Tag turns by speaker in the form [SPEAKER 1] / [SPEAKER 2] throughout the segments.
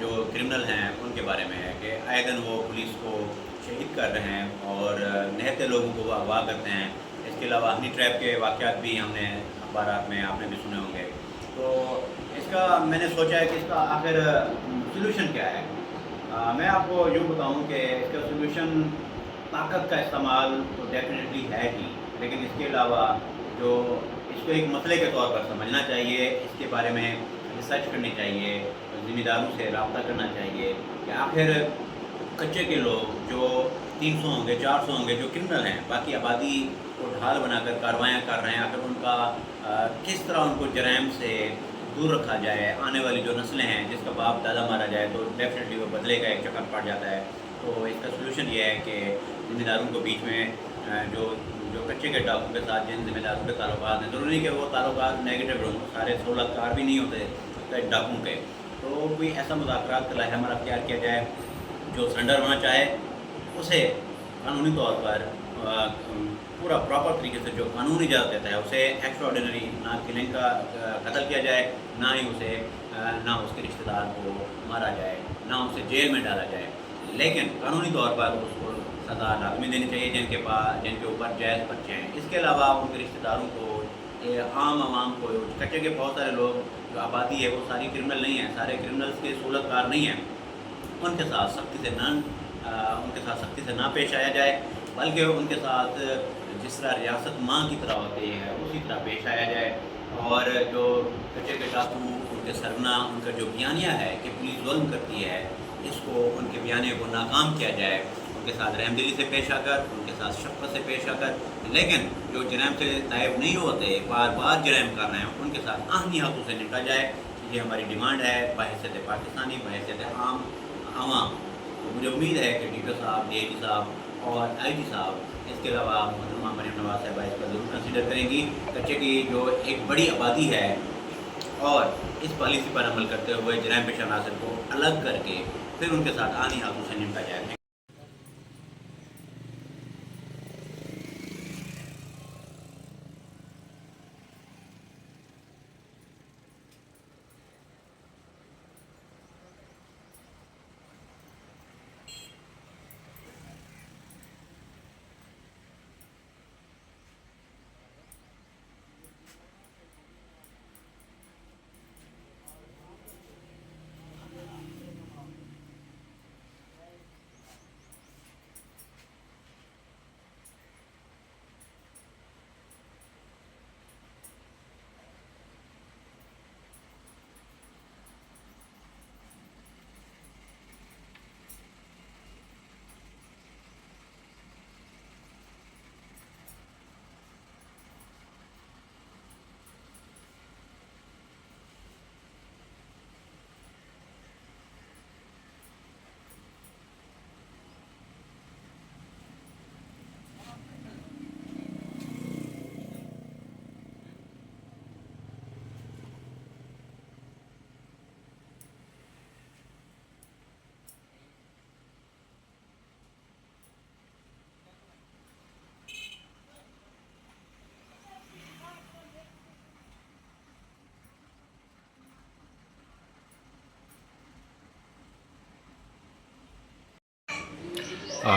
[SPEAKER 1] جو کرمنل ہیں ان کے بارے میں ہے کہ آئے دن وہ پولیس کو شہید کر رہے ہیں اور نہتے لوگوں کو وہ اغوا کرتے ہیں. اس کے علاوہ ہنی ٹریپ کے واقعات بھی ہم نے اخبارات میں آپ نے بھی سنے ہوں گے. تو اس کا میں نے سوچا ہے کہ اس کا آخر سلوشن کیا ہے. میں آپ کو یوں بتاؤں کہ اس کا سلوشن طاقت کا استعمال تو ڈیفینیٹلی ہے ہی, لیکن اس کے علاوہ جو اس کو ایک مسئلے کے طور پر سمجھنا چاہیے, اس کے بارے میں ریسرچ کرنی چاہیے, ذمہ داروں سے رابطہ کرنا چاہیے کہ آخر کچے کے لوگ جو 300 ہوں گے 400 ہوں گے جو کرمنل ہیں, باقی آبادی کو ڈھال بنا کر کارروائیاں کر رہے ہیں, آخر ان کا کس طرح ان کو جرائم سے دور رکھا جائے. آنے والی جو نسلیں ہیں, جس کا باپ دادا مارا جائے تو ڈیفینیٹلی وہ بدلے کا ایک چکر پڑ جاتا ہے. تو اس کا سلوشن یہ ہے کہ ذمہ داروں کو بیچ میں جو کچے کے ڈاکوں کے ساتھ جن ذمہ داروں کے تعلقات ہیں, ضروری کہ وہ تعلقات نیگیٹو ہوں, سارے سہولت کار بھی نہیں ہوتے ڈاکوں کے. تو کوئی ایسا مذاکرات کا لائحہ ہمارا اختیار کیا جائے, جو سرنڈر ہونا چاہے اسے قانونی طور پر پورا پراپر طریقے سے جو قانون اجازت دیتا ہے اسے ایکسٹرا آرڈینری نہ کلنگ کا قتل کیا جائے, نہ ہی اسے نہ اس کے رشتہ دار کو مارا جائے, نہ اسے جیل میں ڈالا جائے, لیکن قانونی طور پر اس کو سزا لازمی دینی چاہیے جن کے اوپر جائز بچے ہیں. اس کے علاوہ ان کے رشتہ داروں کو, عام عوام کو, کچے کے بہت سارے لوگ جو آبادی ہے وہ ساری کرمنل نہیں ہیں, سارے کرمنلس کے سہولت کار نہیں ہیں, ان کے ساتھ سختی سے نہ پیش آیا جائے, بلکہ ان کے ساتھ جس طرح ریاست ماں کی طرح ہوتی ہے اسی طرح پیش آیا جائے. اور جو کچے کے ڈاکو, ان کے سرگنا, ان کا جو بیانیہ ہے کہ پولیس ظلم کرتی ہے, اس کو ان کے بیانیے کو ناکام کیا جائے, ان کے ساتھ رحم دلی سے پیش آ کر, ان کے ساتھ شفقت سے پیش آ کر. لیکن جو جرائم سے تائب نہیں ہوتے, بار بار جرائم کر رہے ہیں, ان کے ساتھ آہنی ہاتھوں سے نپٹا جائے. یہ ہماری ڈیمانڈ ہے بحیثیت پاکستانی, بحیثیت عام عوام. مجھے امید ہے کہ ڈی پی صاحب, ڈی آئی جی صاحب اور آئی جی صاحب, اس کے علاوہ محترمہ مریم نواز صاحبہ اس پر ضرور کنسیڈر کریں گی. کچے کی جو ایک بڑی آبادی ہے, اور اس پالیسی پر عمل کرتے ہوئے جرائم پیشہ عناصر کو الگ کر کے پھر ان کے ساتھ آنی ہاتھوں سے نمٹا جائے.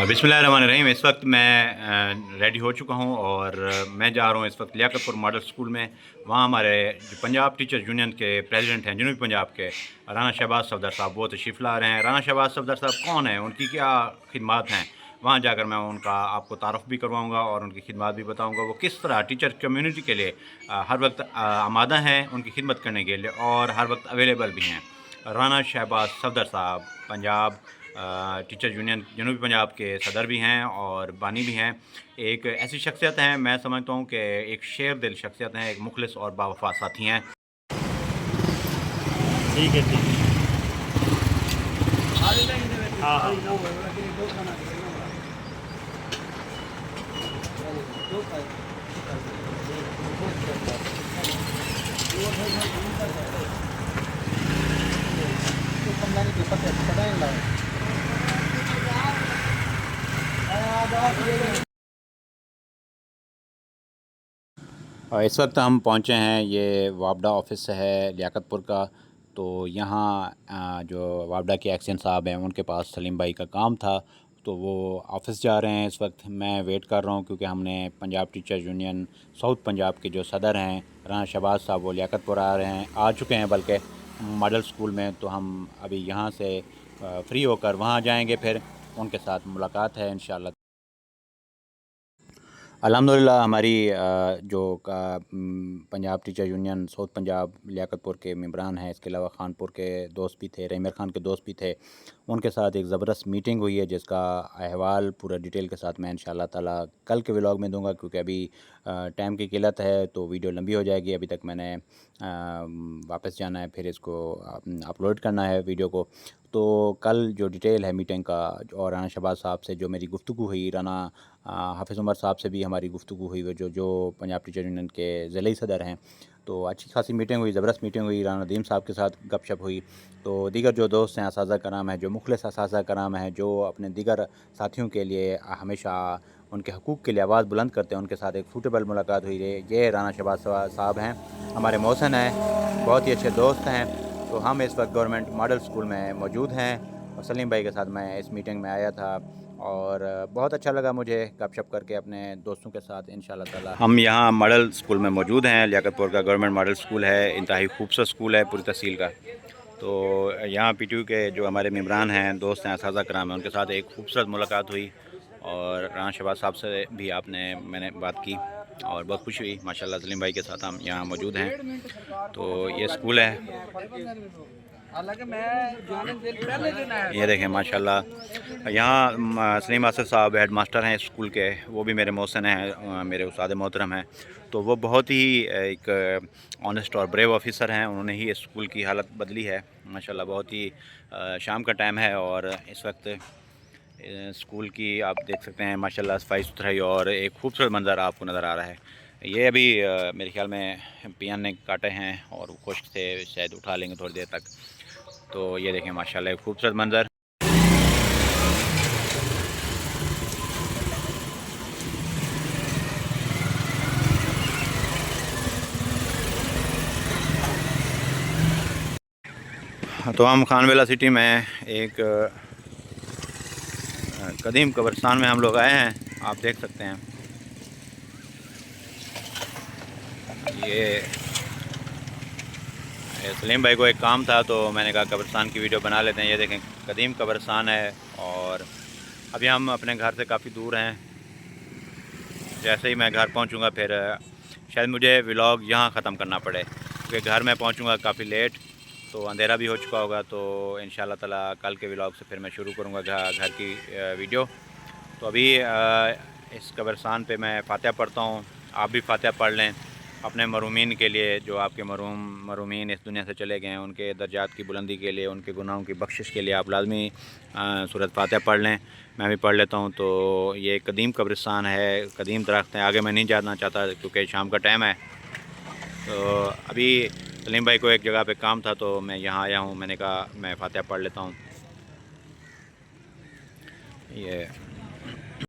[SPEAKER 1] بسم اللہ الرحمن الرحیم. اس وقت میں ریڈی ہو چکا ہوں اور میں جا رہا ہوں اس وقت لیاقت پور ماڈل اسکول میں. وہاں ہمارے جو پنجاب ٹیچر یونین کے پریزیڈنٹ ہیں جنوبی پنجاب کے, رانا شہباز صفدر صاحب, وہ تشریف لا رہے ہیں. رانا شہباز صفدر صاحب کون ہیں, ان کی کیا خدمات ہیں, وہاں جا کر میں ان کا آپ کو تعارف بھی کرواؤں گا اور ان کی خدمات بھی بتاؤں گا. وہ کس طرح ٹیچر کمیونٹی کے لیے ہر وقت آمادہ ہیں ان کی خدمت کرنے کے لیے, اور ہر وقت اویلیبل بھی ہیں. رانا شہباز صفدر صاحب پنجاب ٹیچر یونین جنوبی پنجاب کے صدر بھی ہیں اور بانی بھی ہیں. ایک ایسی شخصیت ہیں, میں سمجھتا ہوں کہ ایک شیر دل شخصیت ہیں, ایک مخلص اور باوفا ساتھی ہیں.
[SPEAKER 2] ٹھیک ہے, ٹھیک ہے. ہاں ہاں
[SPEAKER 1] اس وقت ہم پہنچے ہیں, یہ وابڈا آفس ہے لیاقت پور کا.
[SPEAKER 3] تو یہاں جو واپڈا کے ایکسین صاحب ہیں ان کے پاس سلیم بھائی کا کام تھا، تو وہ آفس جا رہے ہیں اس وقت. میں ویٹ کر رہا ہوں کیونکہ ہم نے Punjab teacher union south Punjab کے جو صدر ہیں رانا شہباز صاحب وہ لیاقت پور آ چکے ہیں بلکہ ماڈل اسکول میں. تو ہم ابھی یہاں سے فری ہو کر وہاں جائیں گے، پھر ان کے ساتھ ملاقات ہے انشاءاللہ. الحمدللہ ہماری جو Punjab teacher union south Punjab Liaquatpur کے ممبران ہیں، اس کے علاوہ خانپور کے دوست بھی تھے، رحمیر خان کے دوست بھی تھے، ان کے ساتھ ایک زبردست میٹنگ ہوئی ہے جس کا احوال پورا ڈیٹیل کے ساتھ میں انشاءاللہ تعالی کل کے ولاگ میں دوں گا، کیونکہ ابھی ٹائم کی قلت ہے تو ویڈیو لمبی ہو جائے گی. ابھی تک میں نے واپس جانا ہے، پھر اس کو اپلوڈ کرنا ہے ویڈیو کو. تو کل جو ڈیٹیل ہے میٹنگ کا اور رانا شہباز صاحب سے جو میری گفتگو ہوئی، رانا حافظ عمر صاحب سے بھی ہماری گفتگو ہوئی، جو پنجاب ٹیچر یونین کے ضلعی صدر ہیں. تو اچھی خاصی میٹنگ ہوئی، زبردست میٹنگ ہوئی. رانا ندیم صاحب کے ساتھ گپ شپ ہوئی. تو دیگر جو دوست ہیں، اساتذہ کرام ہیں، جو مخلص اساتذہ کرام ہیں، جو اپنے دیگر ساتھیوں کے لیے ہمیشہ ان کے حقوق کے لیے آواز بلند کرتے ہیں، ان کے ساتھ ایک سوٹیبل ملاقات ہوئی ہے. یہ رانا شہباز صاحب ہیں، ہمارے محسن ہیں، بہت ہی اچھے دوست ہیں. تو ہم اس وقت گورنمنٹ ماڈل اسکول میں موجود ہیں اور سلیم بھائی کے ساتھ میں اس میٹنگ میں آیا تھا اور بہت اچھا لگا مجھے گپ شپ کر کے اپنے دوستوں کے ساتھ انشاءاللہ تعالی. ہم یہاں ماڈل اسکول میں موجود ہیں، لیاقت پور کا گورنمنٹ ماڈل اسکول ہے، انتہائی خوبصورت اسکول ہے پوری تحصیل کا. تو یہاں پی ٹی یو کے جو ہمارے ممبران ہیں، دوست ہیں، اساتذہ کرام ہیں، ان کے ساتھ ایک خوبصورت ملاقات ہوئی اور رانا شہباز صاحب سے بھی میں نے بات کی اور بہت خوشی ہوئی. ماشاءاللہ سلیم بھائی کے ساتھ ہم یہاں موجود ہیں. تو یہ اسکول ہے، یہ دیکھیں ماشاءاللہ. یہاں سلیم آصف صاحب ہیڈ ماسٹر ہیں اسکول کے، وہ بھی میرے محسن ہیں، میرے استاد محترم ہیں. تو وہ بہت ہی ایک آنیسٹ اور بریو آفیسر ہیں، انہوں نے ہی اسکول کی حالت بدلی ہے ماشاءاللہ. بہت ہی شام کا ٹائم ہے اور اس وقت اسکول کی آپ دیکھ سکتے ہیں ماشاءاللہ صفائی ستھرائی اور ایک خوبصورت منظر آپ کو نظر آ رہا ہے. یہ ابھی میرے خیال میں پیان نے کاٹے ہیں اور خشک سے شاید اٹھا لیں گے تھوڑی دیر تک. تو یہ دیکھیں ماشاءاللہ ایک خوبصورت منظر. تو ہم خان ویلا سٹی میں ایک قدیم قبرستان میں ہم لوگ آئے ہیں، آپ دیکھ سکتے ہیں. یہ سلیم بھائی کو ایک کام تھا تو میں نے کہا قبرستان کی ویڈیو بنا لیتے ہیں. یہ دیکھیں قدیم قبرستان ہے اور ابھی ہم اپنے گھر سے کافی دور ہیں. جیسے ہی میں گھر پہنچوں گا پھر شاید مجھے ولاگ یہاں ختم کرنا پڑے، کیونکہ گھر میں پہنچوں گا کافی لیٹ، تو اندھیرا بھی ہو چکا ہوگا. تو انشاءاللہ تعالی کل کے ولاگ سے پھر میں شروع کروں گا گھر کی ویڈیو. تو ابھی اس قبرستان پہ میں فاتحہ پڑھتا ہوں، آپ بھی فاتحہ پڑھ لیں اپنے مرحومین کے لیے، جو آپ کے مرحومین اس دنیا سے چلے گئے ہیں، ان کے درجات کی بلندی کے لیے، ان کے گناہوں کی بخشش کے لیے آپ لازمی سورۃ فاتحہ پڑھ لیں. میں بھی پڑھ لیتا ہوں. تو یہ قدیم قبرستان ہے، قدیم درخت ہیں، آگے میں نہیں جانا چاہتا کیونکہ شام کا ٹائم ہے. تو ابھی سلیم بھائی کو ایک جگہ پہ کام تھا تو میں یہاں آیا ہوں، میں نے کہا میں فاتحہ پڑھ لیتا ہوں. یہ